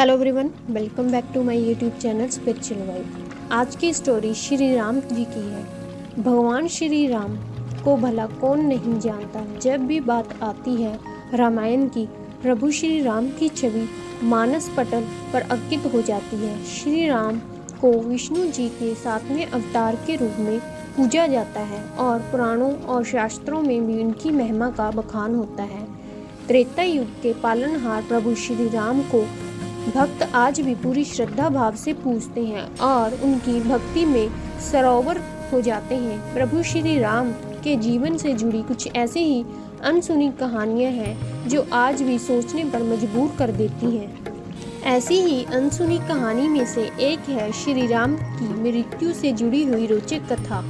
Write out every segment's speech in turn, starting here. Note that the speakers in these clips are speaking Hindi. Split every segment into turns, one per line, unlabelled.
Hello everyone, welcome back to my YouTube channel spiritual vibe. आज की स्टोरी श्री राम जी की है। भगवान श्री राम को भला कौन नहीं जानता। जब भी बात आती है रामायण की, प्रभु श्री राम की छवि मानस पटल पर अंकित हो जाती है। श्री राम को विष्णु जी के 7वें अवतार के रूप में पूजा जाता है और पुराणों और शास्त्रों में भी उनकी महिमा का बखान होता है। त्रेता युग के पालनहार प्रभु श्री राम को भक्त आज भी पूरी श्रद्धा भाव से पूजते हैं और उनकी भक्ति में सरोवर हो जाते हैं। प्रभु श्री राम के जीवन से जुड़ी कुछ ऐसी ही अनसुनी कहानियां हैं जो आज भी सोचने पर मजबूर कर देती हैं। ऐसी ही अनसुनी कहानी में से एक है श्री राम की मृत्यु से जुड़ी हुई रोचक कथा,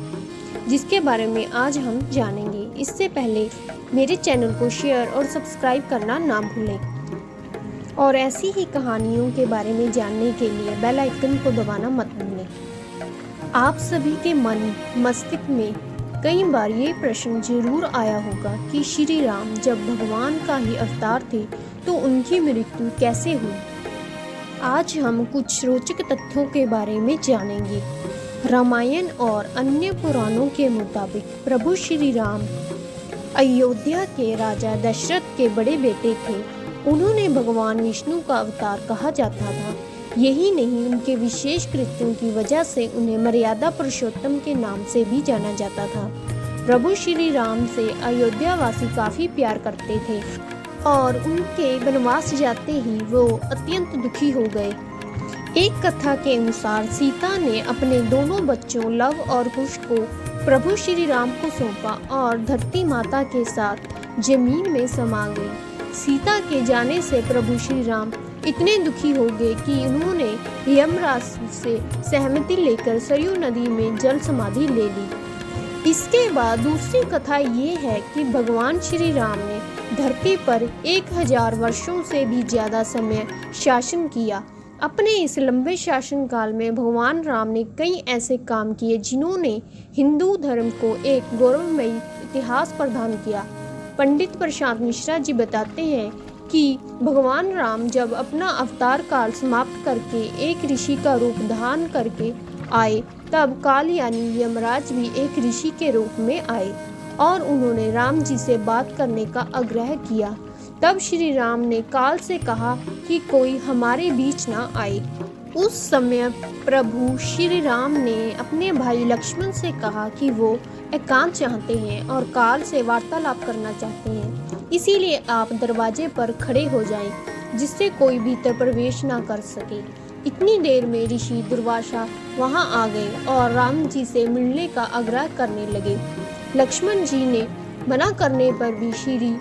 जिसके बारे में आज हम जानेंगे। इससे पहले मेरे चैनल को शेयर और सब्सक्राइब करना ना भूलें और ऐसी ही कहानियों के बारे में जानने के लिए बेल आइकन को दबाना मत भूलें। आप सभी के मन मस्तिष्क में कई बार ये प्रश्न जरूर आया होगा कि श्री राम जब भगवान का ही अवतार थे तो उनकी मृत्यु कैसे हुई। आज हम कुछ रोचक तथ्यों के बारे में जानेंगे। रामायण और अन्य पुराणों के मुताबिक प्रभु श्री राम अयोध्या के राजा दशरथ के बड़े बेटे थे। उन्होंने भगवान विष्णु का अवतार कहा जाता था। यही नहीं, उनके विशेष कृत्यों की वजह से उन्हें मर्यादा पुरुषोत्तम के नाम से भी जाना जाता था। प्रभु श्री राम से अयोध्या वासी काफी प्यार करते थे और उनके वनवास जाते ही वो अत्यंत दुखी हो गए। एक कथा के अनुसार सीता ने अपने दोनों बच्चों लव और कुश को प्रभु श्री राम को सौंपा और धरती माता के साथ जमीन में समा गई। सीता के जाने से प्रभु श्री राम इतने दुखी हो गए कि उन्होंने यमराज से सहमति लेकर सरयू नदी में जल समाधि ले ली। इसके बाद दूसरी कथा ये है कि भगवान श्री राम ने धरती पर 1000 वर्षों से भी ज्यादा समय शासन किया। अपने इस लंबे शासन काल में भगवान राम ने कई ऐसे काम किए जिन्होंने हिंदू धर्म को एक गौरवमयी इतिहास प्रदान किया। पंडित प्रशांत मिश्रा जी बताते हैं कि भगवान राम जब अपना अवतार काल समाप्त करके एक ऋषि का रूप धारण करके आए, तब काल यानी यमराज भी एक ऋषि के रूप में आए और उन्होंने राम जी से बात करने का आग्रह किया। तब श्री राम ने काल से कहा कि कोई हमारे बीच ना आए। उस समय प्रभु श्री राम ने अपने भाई लक्ष्मण से कहा कि वो एकांत चाहते हैं और काल से वार्तालाप करना चाहते हैं, इसीलिए आप दरवाजे पर खड़े हो जाएं, जिससे कोई भीतर प्रवेश ना कर सके। इतनी देर में ऋषि दुर्वासा वहां आ गए और राम जी से मिलने का आग्रह करने लगे। लक्ष्मण जी ने मना करने पर भी श्री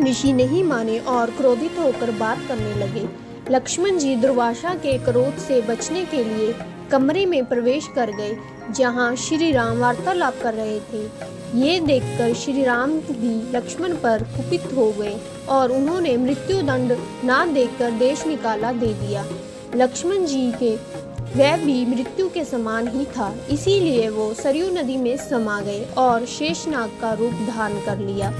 ऋषि नहीं माने और क्रोधित होकर बात करने लगे। लक्ष्मण जी दुर्वासा के क्रोध से बचने के लिए कमरे में प्रवेश कर गए जहां श्री राम वार्तालाप कर रहे थे। ये देखकर श्री राम भी लक्ष्मण पर कुपित हो गए और उन्होंने मृत्यु दंड ना देकर देश निकाला दे दिया। लक्ष्मण जी के वह भी मृत्यु के समान ही था, इसीलिए वो सरयू नदी में समा गए और शेषनाग का रूप धारण कर लिया।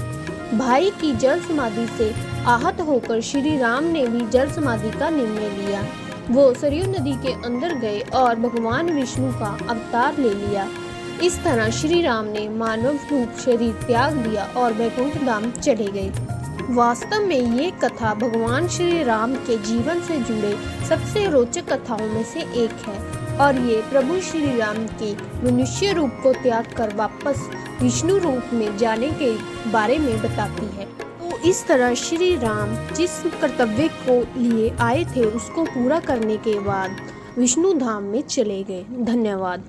भाई की जल समाधि से आहत होकर श्री राम ने भी जल समाधि का निर्णय लिया। वो सरयू नदी के अंदर गए और भगवान विष्णु का अवतार ले लिया। इस तरह श्री राम ने मानव रूप शरीर त्याग दिया और वैकुंठ धाम चले गए। वास्तव में ये कथा भगवान श्री राम के जीवन से जुड़े सबसे रोचक कथाओं में से एक है और ये प्रभु श्री राम के मनुष्य रूप को त्याग कर वापस विष्णु रूप में जाने के बारे में बताती है। तो इस तरह श्री राम जिस कर्तव्य को लिए आए थे उसको पूरा करने के बाद विष्णु धाम में चले गए। धन्यवाद।